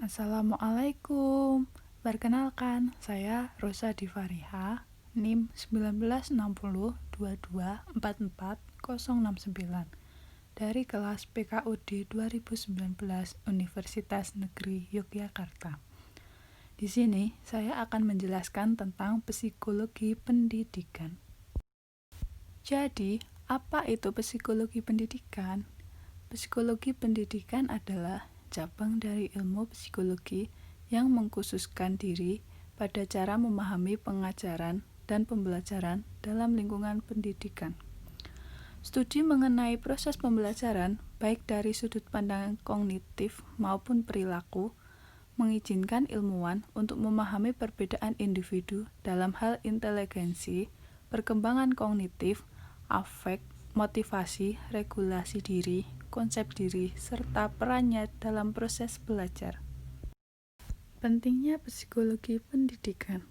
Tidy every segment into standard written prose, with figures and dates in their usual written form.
Assalamualaikum. Perkenalkan, saya Rosa Divariha, NIM 196022444069 dari kelas PKUD 2019 Universitas Negeri Yogyakarta. Di sini saya akan menjelaskan tentang psikologi pendidikan. Jadi, apa itu psikologi pendidikan? Psikologi pendidikan adalah cabang dari ilmu psikologi yang mengkhususkan diri pada cara memahami pengajaran dan pembelajaran dalam lingkungan pendidikan. Studi mengenai proses pembelajaran, baik dari sudut pandang kognitif maupun perilaku, mengizinkan ilmuwan untuk memahami perbedaan individu dalam hal inteligensi, perkembangan kognitif, afek, motivasi, regulasi diri, konsep diri, serta perannya dalam proses belajar. Pentingnya psikologi pendidikan.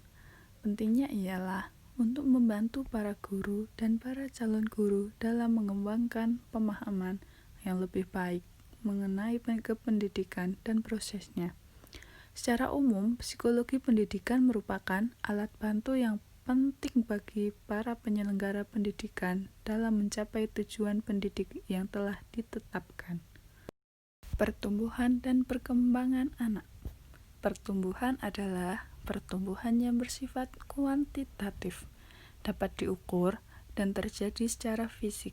Pentingnya ialah untuk membantu para guru dan para calon guru dalam mengembangkan pemahaman yang lebih baik mengenai kependidikan dan prosesnya. Secara umum, psikologi pendidikan merupakan alat bantu yang penting bagi para penyelenggara pendidikan dalam mencapai tujuan pendidik yang telah ditetapkan. Pertumbuhan dan perkembangan anak. Pertumbuhan adalah pertumbuhan yang bersifat kuantitatif, dapat diukur dan terjadi secara fisik.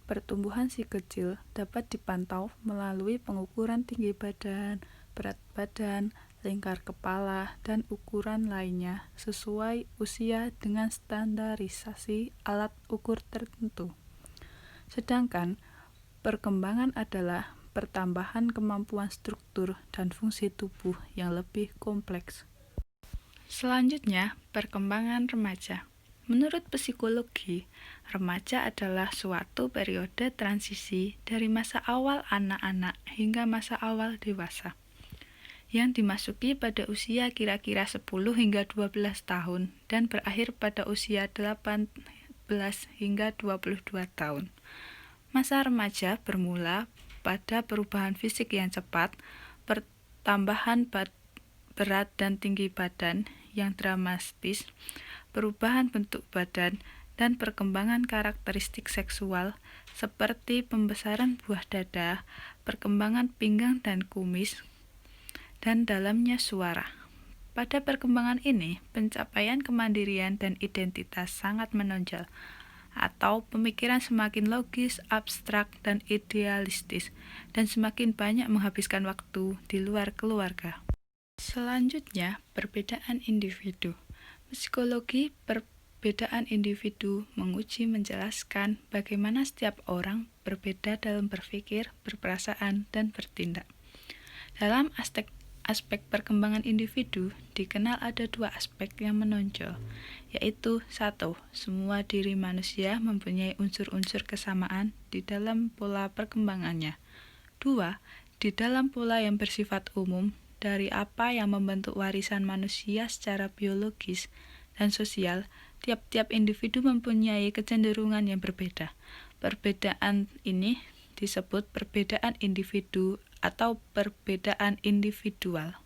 Pertumbuhan si kecil dapat dipantau melalui pengukuran tinggi badan, berat badan, lingkar kepala, dan ukuran lainnya sesuai usia dengan standarisasi alat ukur tertentu. Sedangkan perkembangan adalah pertambahan kemampuan struktur dan fungsi tubuh yang lebih kompleks. Selanjutnya, perkembangan remaja. Menurut psikologi, remaja adalah suatu periode transisi dari masa awal anak-anak hingga masa awal dewasa, yang dimasuki pada usia kira-kira 10 hingga 12 tahun dan berakhir pada usia 18 hingga 22 tahun. Masa remaja bermula pada perubahan fisik yang cepat, pertambahan berat dan tinggi badan yang dramatis, perubahan bentuk badan, dan perkembangan karakteristik seksual seperti pembesaran buah dada, perkembangan pinggang dan kumis, dan dalamnya suara. Pada perkembangan ini, pencapaian kemandirian dan identitas sangat menonjol, atau pemikiran semakin logis, abstrak, dan idealistis, dan semakin banyak menghabiskan waktu di luar keluarga. Selanjutnya, perbedaan individu. Psikologi perbedaan individu menguji menjelaskan bagaimana setiap orang berbeda dalam berpikir, berperasaan, dan bertindak. Dalam aspek perkembangan individu, dikenal ada dua aspek yang menonjol, yaitu 1. Semua diri manusia mempunyai unsur-unsur kesamaan di dalam pola perkembangannya. 2. Di dalam pola yang bersifat umum, dari apa yang membentuk warisan manusia secara biologis dan sosial, tiap-tiap individu mempunyai kecenderungan yang berbeda. Perbedaan ini disebut perbedaan individu atau perbedaan individual.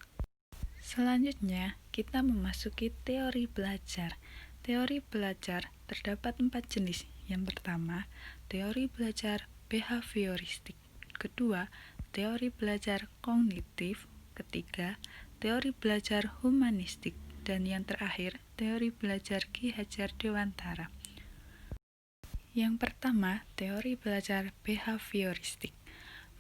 Selanjutnya, kita memasuki teori belajar. Teori belajar terdapat 4 jenis. Yang pertama, teori belajar behavioristik. Kedua, teori belajar kognitif. Ketiga, teori belajar humanistik. Dan yang terakhir, teori belajar Ki Hajar Dewantara. Yang pertama, teori belajar behavioristik.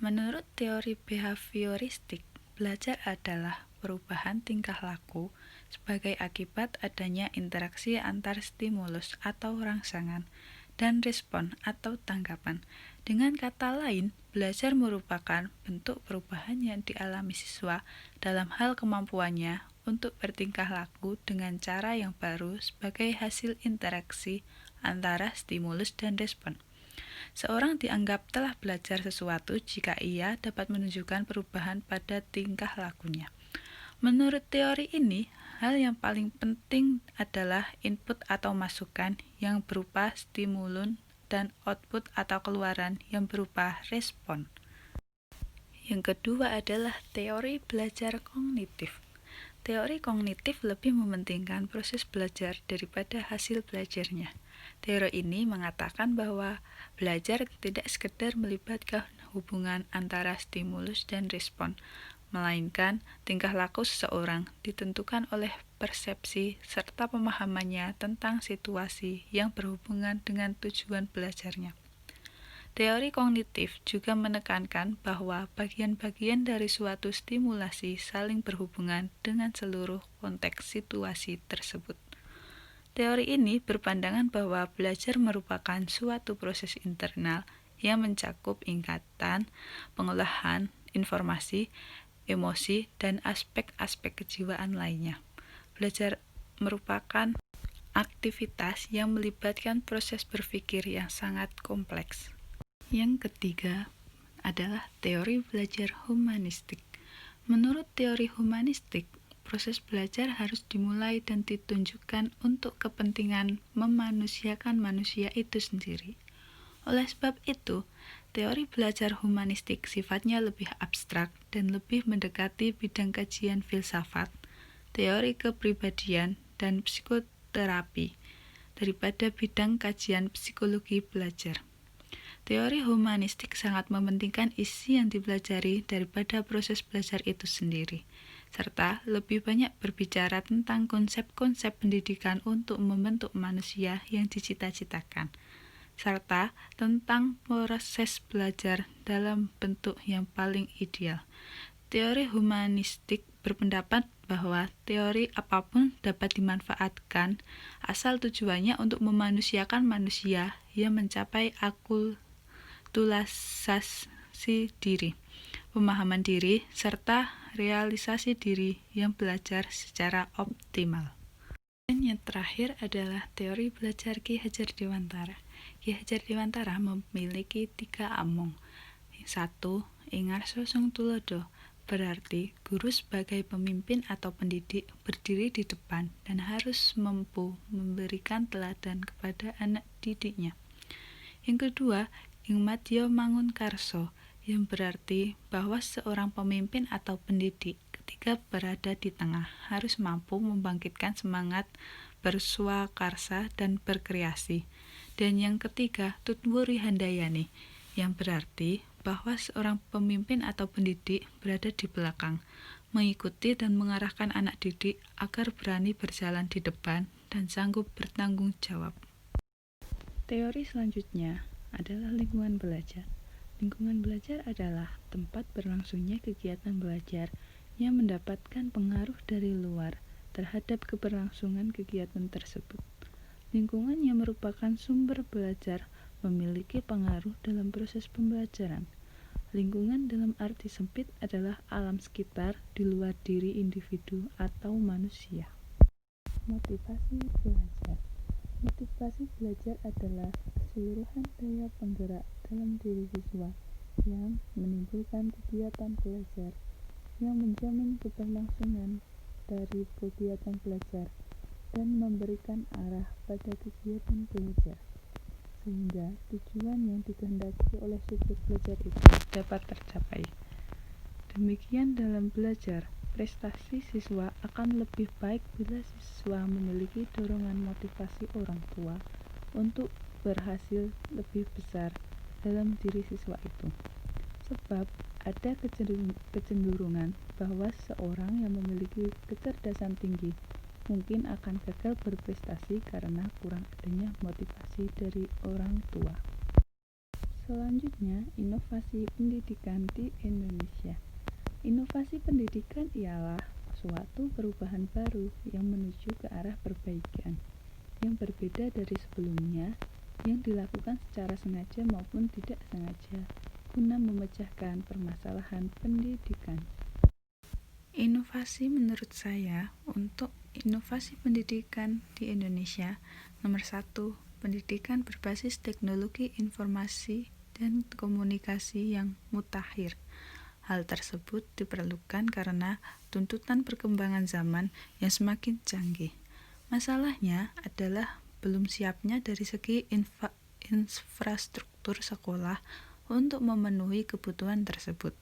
Menurut teori behavioristik, belajar adalah perubahan tingkah laku sebagai akibat adanya interaksi antar stimulus atau rangsangan dan respon atau tanggapan. Dengan kata lain, belajar merupakan bentuk perubahan yang dialami siswa dalam hal kemampuannya untuk bertingkah laku dengan cara yang baru sebagai hasil interaksi antara stimulus dan respon. Seorang dianggap telah belajar sesuatu jika ia dapat menunjukkan perubahan pada tingkah lakunya. Menurut teori ini, hal yang paling penting adalah input atau masukan yang berupa stimulus dan output atau keluaran yang berupa respon. Yang kedua adalah teori belajar kognitif. Teori kognitif lebih mementingkan proses belajar daripada hasil belajarnya. Teori ini mengatakan bahwa belajar tidak sekedar melibatkan hubungan antara stimulus dan respon, melainkan tingkah laku seseorang ditentukan oleh persepsi serta pemahamannya tentang situasi yang berhubungan dengan tujuan belajarnya. Teori kognitif juga menekankan bahwa bagian-bagian dari suatu stimulasi saling berhubungan dengan seluruh konteks situasi tersebut. Teori ini berpandangan bahwa belajar merupakan suatu proses internal yang mencakup ingatan, pengolahan informasi, emosi, dan aspek-aspek kejiwaan lainnya. Belajar merupakan aktivitas yang melibatkan proses berpikir yang sangat kompleks. Yang ketiga adalah teori belajar humanistik. Menurut teori humanistik, proses belajar harus dimulai dan ditunjukkan untuk kepentingan memanusiakan manusia itu sendiri. Oleh sebab itu, teori belajar humanistik sifatnya lebih abstrak dan lebih mendekati bidang kajian filsafat, teori kepribadian, dan psikoterapi daripada bidang kajian psikologi belajar. Teori humanistik sangat mementingkan isi yang dipelajari daripada proses belajar itu sendiri, serta lebih banyak berbicara tentang konsep-konsep pendidikan untuk membentuk manusia yang dicita-citakan, serta tentang proses belajar dalam bentuk yang paling ideal. Teori humanistik berpendapat bahwa teori apapun dapat dimanfaatkan asal tujuannya untuk memanusiakan manusia yang mencapai akulturasi diri, pemahaman diri, serta realisasi diri yang belajar secara optimal. Dan yang terakhir adalah teori belajar Ki Hajar Dewantara. Ki Hajar Dewantara memiliki 3 among. 1. Ingarso Sung Tulodo, berarti guru sebagai pemimpin atau pendidik berdiri di depan dan harus mampu memberikan teladan kepada anak didiknya. Yang kedua, Ingmadyo Mangunkarso, yang berarti bahwa seorang pemimpin atau pendidik ketika berada di tengah harus mampu membangkitkan semangat berswakarsa dan berkreasi. Dan yang ketiga, Tutwuri Handayani, yang berarti bahwa seorang pemimpin atau pendidik berada di belakang, mengikuti dan mengarahkan anak didik agar berani berjalan di depan dan sanggup bertanggung jawab. Teori selanjutnya adalah lingkungan belajar. Lingkungan belajar adalah tempat berlangsungnya kegiatan belajar yang mendapatkan pengaruh dari luar terhadap keberlangsungan kegiatan tersebut. Lingkungan yang merupakan sumber belajar memiliki pengaruh dalam proses pembelajaran. Lingkungan dalam arti sempit adalah alam sekitar di luar diri individu atau manusia. Motivasi belajar. Motivasi belajar adalah keseluruhan daya penggerak dalam diri siswa yang menimbulkan kegiatan belajar yang menjamin keberlangsungan dari kegiatan belajar dan memberikan arah pada kegiatan belajar, sehingga tujuan yang dikehendaki oleh subjek belajar itu dapat tercapai. Demikian dalam belajar, prestasi siswa akan lebih baik bila siswa memiliki dorongan motivasi orang tua untuk berhasil lebih besar dalam diri siswa itu. Sebab ada kecenderungan bahwa seorang yang memiliki kecerdasan tinggi mungkin akan gagal berprestasi karena kurang adanya motivasi dari orang tua. Selanjutnya, inovasi pendidikan di Indonesia. Inovasi pendidikan ialah suatu perubahan baru yang menuju ke arah perbaikan, yang berbeda dari sebelumnya, yang dilakukan secara sengaja maupun tidak sengaja, guna memecahkan permasalahan pendidikan. Inovasi menurut saya untuk inovasi pendidikan di Indonesia, nomor 1, pendidikan berbasis teknologi informasi dan komunikasi yang mutakhir. Hal tersebut diperlukan karena tuntutan perkembangan zaman yang semakin canggih. Masalahnya adalah belum siapnya dari segi infrastruktur sekolah untuk memenuhi kebutuhan tersebut.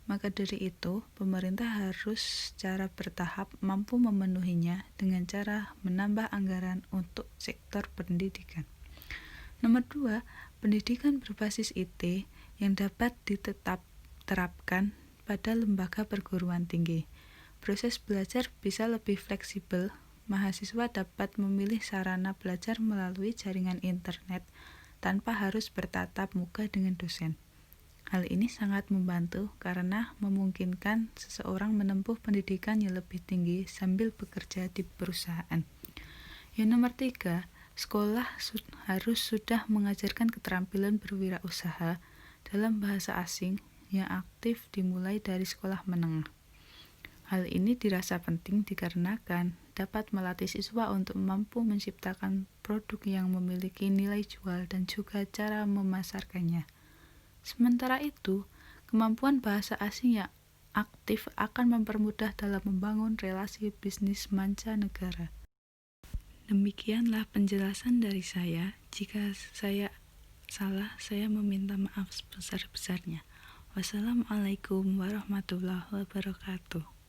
Maka dari itu, pemerintah harus secara bertahap mampu memenuhinya dengan cara menambah anggaran untuk sektor pendidikan. Nomor 2, pendidikan berbasis IT yang dapat diterapkan pada lembaga perguruan tinggi. Proses belajar bisa lebih fleksibel. Mahasiswa dapat memilih sarana belajar melalui jaringan internet tanpa harus bertatap muka dengan dosen. Hal ini sangat membantu karena memungkinkan seseorang menempuh pendidikan yang lebih tinggi sambil bekerja di perusahaan. Yang nomor 3, sekolah harus sudah mengajarkan keterampilan berwirausaha dalam bahasa asing yang aktif dimulai dari sekolah menengah. Hal ini dirasa penting dikarenakan dapat melatih siswa untuk mampu menciptakan produk yang memiliki nilai jual dan juga cara memasarkannya. Sementara itu, kemampuan bahasa asing yang aktif akan mempermudah dalam membangun relasi bisnis mancanegara. Demikianlah penjelasan dari saya. Jika saya salah, saya meminta maaf sebesar-besarnya. Wassalamualaikum warahmatullahi wabarakatuh.